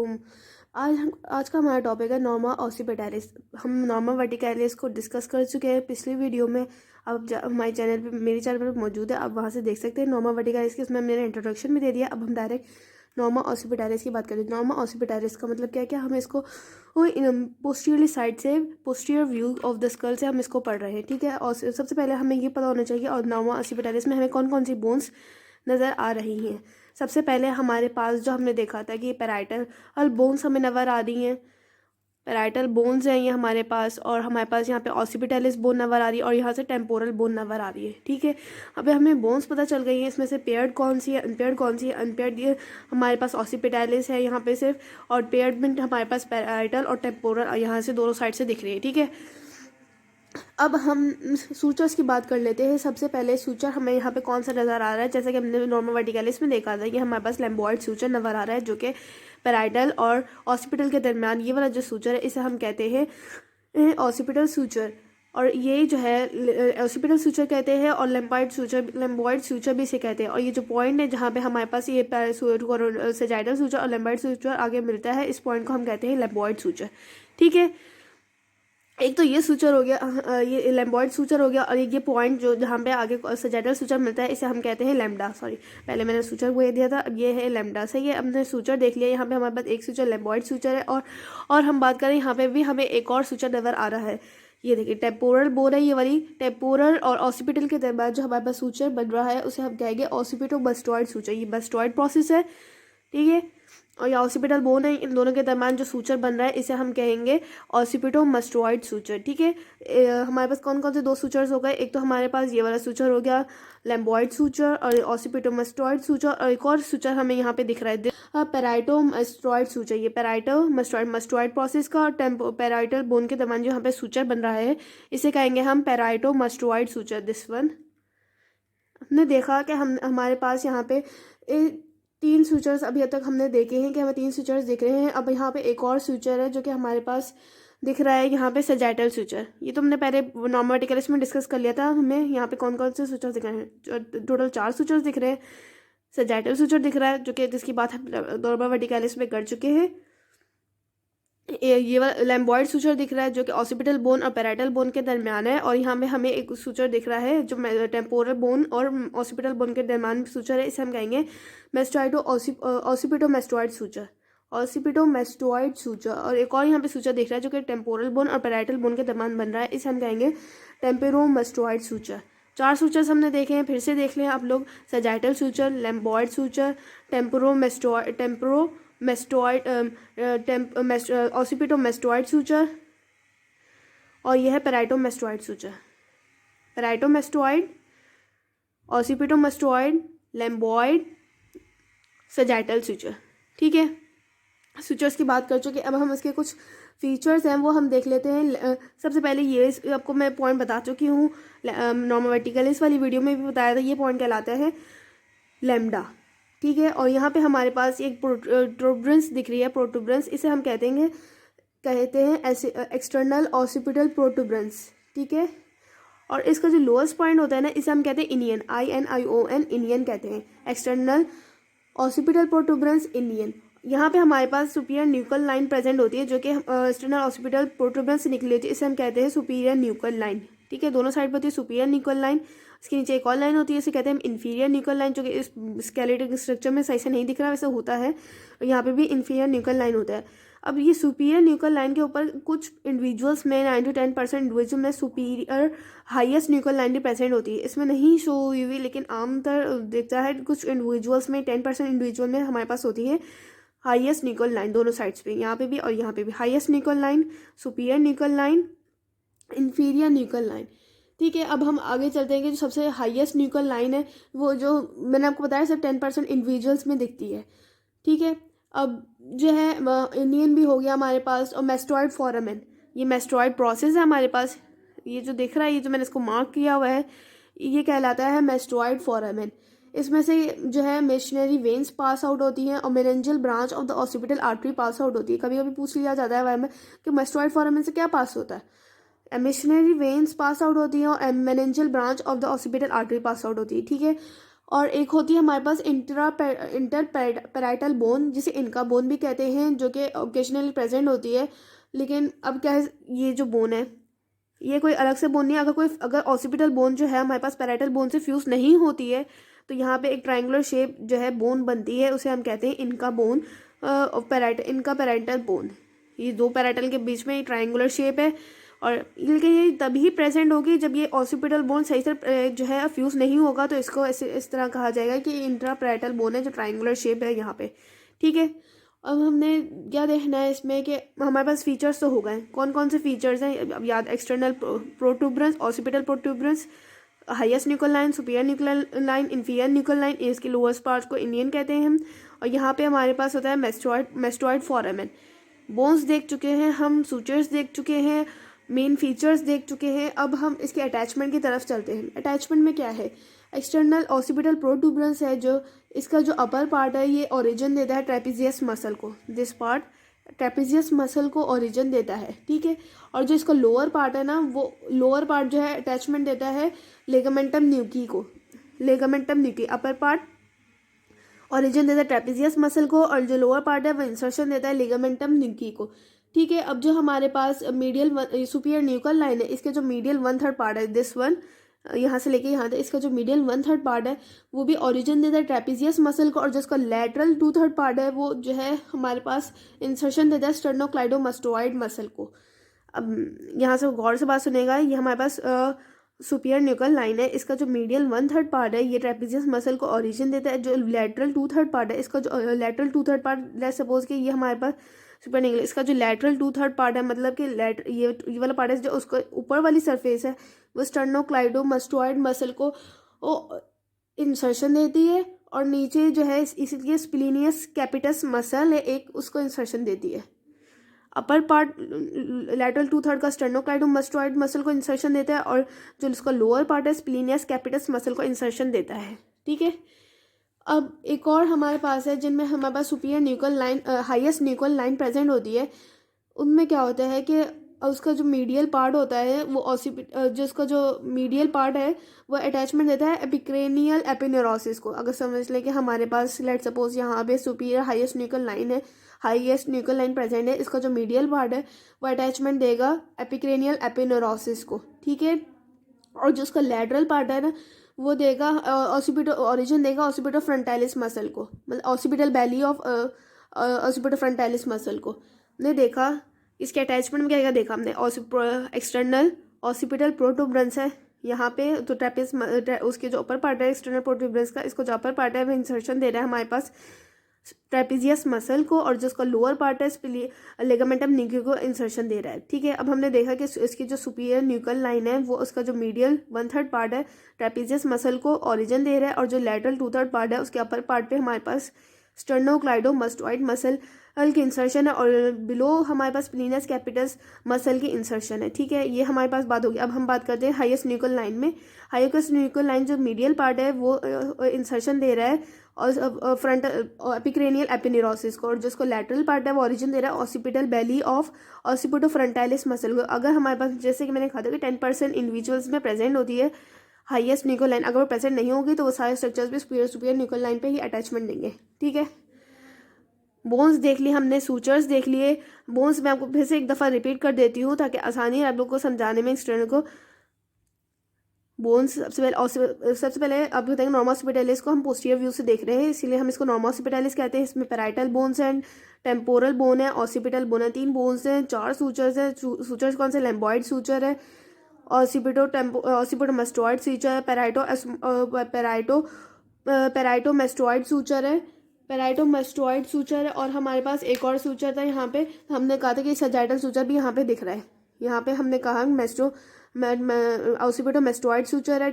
वालेकुम। आज का हमारा टॉपिक है नॉर्मा ऑसिपिटैलिस। हम नॉर्मा वर्टिकैलिस को डिस्कस कर चुके हैं पिछली वीडियो में। अब हमारे चैनल पे, मेरे चैनल पर मौजूद है, आप वहाँ से देख सकते हैं नॉर्मा वर्टिकैलिस की। उसमें मैंने इंट्रोडक्शन भी दे दिया। अब हम डायरेक्ट नॉर्मा ऑसिपिटैलिस की बात करें। नॉर्मा ऑसिपिटैलिस का मतलब क्या है? हम इसको पोस्टीरियरली साइड से, posterior view of the skull से हम इसको पढ़ रहे हैं, ठीक है। और सबसे पहले हमें ये पता होना चाहिए और नॉर्मा ऑसिपिटैलिस में हमें कौन कौन सी बोन्स नज़र आ रही हैं। सबसे पहले हमारे पास जो हमने देखा था कि पैराइटल बोन्स हमें नज़र आ रही हैं। पैराइटल बोन्स हैं ये हमारे पास, और हमारे पास यहाँ पे ऑसिपिटैलिस बोन नज़र आ रही है, और यहाँ से टेम्पोरल बोन नज़र आ रही है, ठीक है। अभी हमें बोन्स पता चल गई हैं, इसमें से पेयर्ड कौन सी है, अनपेयर्ड कौन सी है। अनपेयर्ड ये हमारे पास ऑसिपिटैलिस है यहाँ पे सिर्फ, और पेयर्ड में हमारे पास पैराइटल और टेम्पोरल यहाँ से दोनों साइड से दिख रही है, ठीक है। अब हम सूचर्स की बात कर लेते हैं। सबसे पहले सूचर हमें यहाँ पे कौन सा नज़र आ रहा है? जैसे कि हमने नॉर्मल वर्टिकैलिस में देखा था कि हमारे पास लैम्बॉयड सूचर नज़र आ रहा है, जो कि पैराइटल और ऑसिपिटल के दरमियान ये वाला जो सूचर है इसे हम कहते हैं ऑसिपिटल सूचर। और ये जो है ऑसिपिटल सूचर कहते हैं, और लैम्बॉयड सूचर भी इसे कहते हैं। और ये जो पॉइंट है जहाँ पे हमारे पास ये सेजाइडल सूचर और लैम्बॉयड सूचर आगे मिलता है, इस पॉइंट को हम कहते हैं लैम्बॉयड सूचर, ठीक है। एक तो ये सूचर हो गया, ये लैम्बॉयड सूचर हो गया, और ये पॉइंट जो जहाँ पे आगे सेजाइडल सूचर मिलता है इसे हम कहते हैं लैम्बडा। सॉरी, पहले मैंने सूचर को ये दिया था, अब ये है लैम्बडा। सही है, हमने सूचर देख लिया। यहाँ पे हमारे पास एक सूचर लैम्बॉयड सूचर है, और हम बात करें यहाँ पे भी हमें एक और सूचर नज़र आ रहा है। ये देखिए टेम्पोरल बोन है, ये वाली टेम्पोरल और ऑसिपिटल के दरमियान जो हमारे पास सूचर बन रहा है उसे हम कहेंगे ऑसिपिटोमस्टॉइड सूचर। ये मस्टॉइड प्रोसेस है, ठीक है। और ये ऑसिपिटल बोन है, इन दोनों के दरमियान जो सूचर बन रहा है इसे हम कहेंगे ऑसिपिटोमस्टॉइड सूचर, ठीक है। हमारे पास कौन कौन से दो सूचर्स हो गए? एक तो हमारे पास ये वाला सूचर हो गया लैम्बॉयड सूचर और ऑसिपिटोमस्टॉइड सूचर, और एक और सूचर हमें यहाँ पे दिख रहा है पैराइटोमस्टॉइड सूचर। ये पैराइटोमस्टॉइड प्रोसेस का पैराइटल बोन के दरमियान जो यहाँ पे सूचर बन रहा है इसे कहेंगे हम पैराइटोमस्टॉइड सूचर। दिस वन हमने देखा कि हमारे पास यहाँ पे तीन सूचर्स अभी तक हमने देखे हैं कि हमें तीन सूचर्स दिख रहे हैं। अब यहाँ पे एक और सूचर है जो कि हमारे पास दिख रहा है यहाँ पे सेजाइटल सूचर। ये तो हमने पहले नॉर्मल वर्टिकैलिस में डिस्कस कर लिया था। हमें यहाँ पे कौन कौन से सूचर्स दिख रहे हैं? टोटल 4 सूचर्स दिख रहे हैं। सेजाइटल सूचर दिख रहा है जो कि जिसकी बात हम नॉर्मल वर्टिकैलिस में कर चुके हैं। ये वाला लैम्बॉयड सूचर दिख रहा है जो कि ऑसिपिटल बोन और पैराइटल बोन के दरमियान है, और यहाँ पे हमें एक सूचर दिख रहा है जो टेम्पोरल बोन और ऑसिपिटल बोन के दरमियान सूचर है, इसे हम कहेंगे ऑसिपिटोमेस्टॉइड सूचर। ऑसिपिटोमेस्टॉइड सूचर। और एक और यहाँ पे सूचर दिख रहा है जो कि टेम्पोरल बोन और पैराइटल बोन के दरमियान बन रहा है, इसे हम कहेंगे टेम्पेरोमेस्टॉइड सूचर। 4 सूचर्स हमने देखे हैं, फिर से देख लें आप लोग। सेजाइटल सूचर, लैम्बॉयड सूचर, ऑसिपिटोमेस्टॉइड सूचर, और यह है पैराइटोमेस्टॉइड सूचर। पैराइटोमेस्टॉइड, ऑसिपिटोमेस्टॉइड, लैम्बॉयड, सेजाइटल सूचर, ठीक है। सूचर्स की बात कर चुके, अब हम इसके कुछ फीचर्स हैं वो हम देख लेते हैं। सबसे पहले ये आपको मैं पॉइंट बता चुकी हूँ, नॉर्मल वर्टिकैलिस वाली वीडियो में भी बताया था। ये पॉइंट कहलाता है लैम्बडा, ठीक है। और यहाँ पे हमारे पास एक प्रोटूबरेंस दिख रही है, प्रोटूबरेंस, इसे हम कहते हैं ऐसे एक्सटर्नल ऑसिपिटल प्रोटूबरेंस, ठीक है। और इसका जो लोएस्ट पॉइंट होता है ना, इसे हम कहते हैं इनियन, INION, इनियन कहते हैं। External occipital protuberance, inion. यहाँ पे हमारे पास सुपीरियर न्यूकल लाइन प्रेजेंट होती है जो कि एक्सटर्नल ऑसिपिटल प्रोटूबरेंस से निकली होती है, इसे हम कहते हैं सुपीरियर न्यूकल लाइन, ठीक है। दोनों साइड पर होती है सुपीरियर न्यूकल लाइन। इसके नीचे एक और लाइन होती है, इसे कहते हैं इन्फीरियर न्यूकल लाइन, जो कि इस स्केलेटल स्ट्रक्चर में सही से नहीं दिख रहा, वैसे होता है। यहाँ पे भी इन्फीरियर न्यूकल लाइन होता है। अब ये सुपीरियर न्यूकल लाइन के ऊपर कुछ इंडिविजुअल्स में 9 to 10% इंडिविजुअल में सुपीरियर हाईएस्ट न्यूकल लाइन भी प्रेजेंट होती है। इसमें नहीं शो हुई हुई, लेकिन आमतौर देखता है कुछ इंडिविजुअल्स में 10% इंडिविजुअल में हमारे पास होती है हाईएस्ट न्यूकल लाइन, दोनों साइड्स पे, यहाँ पे भी और यहाँ पे भी highest nuchal line, superior nuchal line, inferior nuchal line, ठीक है। अब हम आगे चलते हैं कि जो सबसे हाईएस्ट न्यूकल लाइन है वो जो मैंने आपको बताया सिर्फ 10% इंडिविजुअल्स में दिखती है, ठीक है। अब जो है इंडियन भी हो गया हमारे पास, और मेस्टॉइड फोरामेन, ये मेस्टॉइड प्रोसेस है हमारे पास। ये जो दिख रहा है, ये जो मैंने इसको मार्क किया हुआ है, ये कहलाता है मेस्टॉइड फोरामेन। इसमें से जो है मेशनरी वेन्स पास आउट होती हैं और meningeal branch of the occipital artery pass out होती है। कभी कभी पूछ लिया जाता है वाई में कि मेस्टॉइड फोरामेन से क्या पास होता है। मेशनरी वेन्स पास आउट होती हैं और meningeal branch of the occipital artery pass out होती है, ठीक है। और एक होती है हमारे पास इंटरपेराइटल बोन, जिसे इनका बोन भी कहते हैं, जो कि ओकेजनली प्रेजेंट होती है। लेकिन अब क्या है, ये जो बोन है ये कोई अलग से बोन नहीं है। अगर ऑसिपिटल बोन जो है हमारे पास पैराइटल बोन से फ्यूज नहीं होती है तो यहाँ पे एक ट्रायंगुलर शेप जो है बोन बनती है, उसे हम कहते हैं इनका बोन, इनका पैराइटल बोन। ये दो पैराइटल के बीच में ट्रायंगुलर शेप है, और लेकिन ये तभी प्रेजेंट होगी जब ये ऑसिपिटल बोन सही से जो है फ्यूज नहीं होगा, तो इसको ऐसे इस तरह कहा जाएगा कि इंट्रा पैराइटल बोन है जो ट्रायंगुलर शेप है यहाँ पे। ठीक है, अब हमने क्या देखना है इसमें कि हमारे पास फीचर्स तो हो गए। कौन कौन से फीचर्स हैं अब याद, external protuberance, occipital protuberance, highest nuchal line, superior nuchal line, inferior nuchal line, इसके लोअर्स पार्ट को इंडियन कहते हैं हम। और यहाँ पे हमारे पास होता है मेस्टोइड फोरामेन। बोन्स देख चुके हैं हम, सूचर्स देख चुके हैं, मेन फीचर्स देख चुके हैं। अब हम इसके अटैचमेंट की तरफ चलते हैं। अटैचमेंट में क्या है, एक्सटर्नल ऑसिपिटल प्रोटूबरेंस है, जो इसका जो अपर पार्ट है ये ओरिजिन देता है ट्रेपेजियस मसल को। दिस पार्ट ट्रेपेजियस मसल को ओरिजिन देता है। ठीक है, और जो इसका लोअर पार्ट है ना, वो लोअर पार्ट जो है अटैचमेंट देता है लिगामेंटम न्यूकी को। लिगामेंटम न्यूकी अपर पार्ट ओरिजिन देता है ट्रेपेजियस मसल को, और जो लोअर पार्ट है वो इंसर्शन देता है लिगामेंटम न्यूकी को। ठीक है, अब जो हमारे पास मीडियल सुपीरियर न्यूक्लियर लाइन है, इसके जो मीडियल 1/3 पार्ट है, दिस वन यहाँ से लेके यहाँ तक, इसका जो मीडियल 1/3 पार्ट है वो भी ओरिजिन देता है ट्रेपेजियस मसल को, और जो इसका लैटरल 2/3 पार्ट है वो जो है हमारे पास इंसर्शन देता है स्टर्नोक्लाइडोमास्टोइड मसल को। अब यहाँ से गौर से बात सुनेगा, ये हमारे पास सुपीरियर न्यूक्लियर लाइन है, इसका जो मीडियल 1/3 पार्ट है ये ट्रेपेजियस मसल को ओरिजिन देता है। जो लैटरल 2/3 पार्ट है, इसका जो लैटरल 2/3 पार्ट, लेट्स सपोज कि ये हमारे पास सुपर निकले, इसका जो लैटरल 2/3 पार्ट है, मतलब कि ये वाला पार्ट है जो उसका ऊपर वाली सरफेस है, वो स्टर्नोक्लाइडोमास्टोइड मसल को इंसर्शन देती है, और नीचे जो है इसलिए स्प्लिनियस कैपिटस मसल है एक, उसको इंसर्शन देती है। अपर पार्ट लैटरल 2/3 का स्टर्नोक्लाइडोमास्टोइड मसल को इंसर्शन देता है, और जो इसका लोअर पार्ट है स्प्लिनियस कैपिटस मसल को इंसर्शन देता है। ठीक है, अब एक और हमारे पास है जिनमें हमारे पास superior nuchal line, highest nuchal line present होती है। उनमें क्या होता है कि उसका जो मीडियल पार्ट होता है वो जो उसका जो मीडियल पार्ट है वो अटैचमेंट देता है एपिक्रेनियल एपिन्यूरोसिस को। अगर समझ लें कि हमारे पास लेट सपोज यहाँ पे सुपीरियर हाईएस्ट न्यूक्लियर लाइन है, हाईएस्ट न्यूक्लियर लाइन प्रेजेंट है, इसका जो मीडियल पार्ट है वो अटैचमेंट देगा एपिक्रेनियल एपिन्यूरोसिस को। ठीक है, और जो उसका लैटरल पार्ट है ना, वो देगा ऑसिपिटल ओरिजिन देगा ऑसिपिटल फ्रंटालिस मसल को, मतलब occipital belly of occipital frontalis muscle को। ने देखा इसके अटैचमेंट में क्या देखा हमने, एक्सटर्नल ऑसिपिटल प्रोटूबरेंस है यहाँ पे, तो ट्रेपेज उसके जो अपर पार्ट है एक्सटर्नल प्रोटूबरेंस का, इसको जो अपर पार्ट है वो इंसर्शन दे रहा है हमारे पास ट्रेपेजियस मसल को, और जो उसका लोअर पार्ट है इसलिए लिगामेंटम न्यूक्ली को इंसर्शन दे रहा है। ठीक है, अब हमने देखा कि इसकी जो सुपीरियर न्यूक्लियर लाइन है वो उसका जो मीडियल 1/3 पार्ट है ट्रेपेजियस मसल को ओरिजिन दे रहा है, और जो लैटरल 2/3 पार्ट है उसके अपर पार्ट पे हमारे पास स्टर्नोक्लाइडोमास्टोइड मसल की इंसर्शन है, और बिलो हमारे पास स्प्लिनियस कैपिटस मसल की इंसर्शन है। ठीक है, ये हमारे पास बात होगी। अब हम बात करते हैं हाईएस्ट न्यूक्लियर लाइन में। हाईएस्ट न्यूक्लियर लाइन जो मीडियल पार्ट है वो इंसर्शन दे रहा है और फ्रंट एपिक्रेनियल एपिन्यूरोसिस को, और जो उसको लैटरल पार्ट है वो ओरिजिन दे रहा है occipital belly of occipito frontalis muscle को। अगर हमारे पास, जैसे कि मैंने कहा था कि 10% इंडिविजुअल्स में प्रेजेंट होती है हाईएस्ट न्यूक्लियर लाइन, अगर वो प्रेजेंट नहीं होगी तो वो सारे स्ट्रक्चर्स भी सुपीरियर न्यूक्लियर लाइन पे ही अटैचमेंट देंगे। ठीक है, बोन्स देख लिए हमने, सूचर्स देख लिए। बोन्स मैं आपको फिर से एक दफ़ा रिपीट कर देती हूँ ताकि आसानी है आप लोग को समझाने में एक्सटर्नल को। बोन्स सबसे पहले आप बताएंगे नॉर्मा ऑसिपिटैलिस को हम पोस्टीरियर व्यू से देख रहे हैं, इसीलिए हम इसको नॉर्मा ऑसिपिटैलिस कहते हैं। इसमें पैराइटल बोन्स हैं, टेम्पोरल बोन है, ऑसिपिटल बोन है, 3 बोन्स हैं, 4 सूचर्स हैं। सूचर्स कौन से, लैम्बॉइड सूचर है, ऑसिपिटोमास्टोइड सूचर है, पैराइटोमास्टोइड सूचर है, पैराइटोमास्टोइड सूचर है, और हमारे पास एक और सूचर था यहाँ पे, हमने कहा था कि सजाइटल सूचर भी यहाँ पे दिख रहा है। यहाँ पे हमने कहा ऑसिपिटोमास्टोइड सूचर है,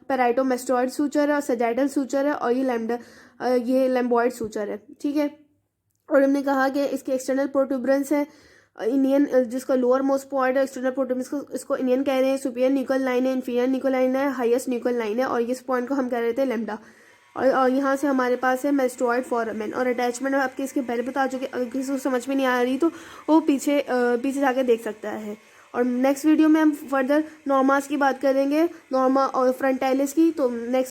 पैराइटोमास्टोइड सूचर है, और सजाइटल सूचर है, और ये लैम्बॉइड सूचर है। ठीक है, और हमने कहा कि इसके एक्सटर्नल प्रोटूबरेंस है इंडियन, जिसका लोअर मोस्ट पॉइंट है एक्सटर्नल प्रोटूबरेंस, इसको इंडियन कह रहे हैं। सुपीरियर न्यूक्लियर लाइन है, इंफीरियर न्यूक्लियर लाइन है, हाईएस्ट न्यूक्लियर लाइन है, और इस पॉइंट को हम कह रहे थे लैम्डा। और यहाँ से हमारे पास है मेस्टोइड फोरामेन, और अटैचमेंट आपके इसके पहले बता चुके। अगर किसी को समझ में नहीं आ रही तो वो पीछे जाके देख सकता है। और नेक्स्ट वीडियो में हम फर्दर नॉर्मास की बात करेंगे, नॉर्मा और फ्रंटाइलिस की। तो नेक्स्ट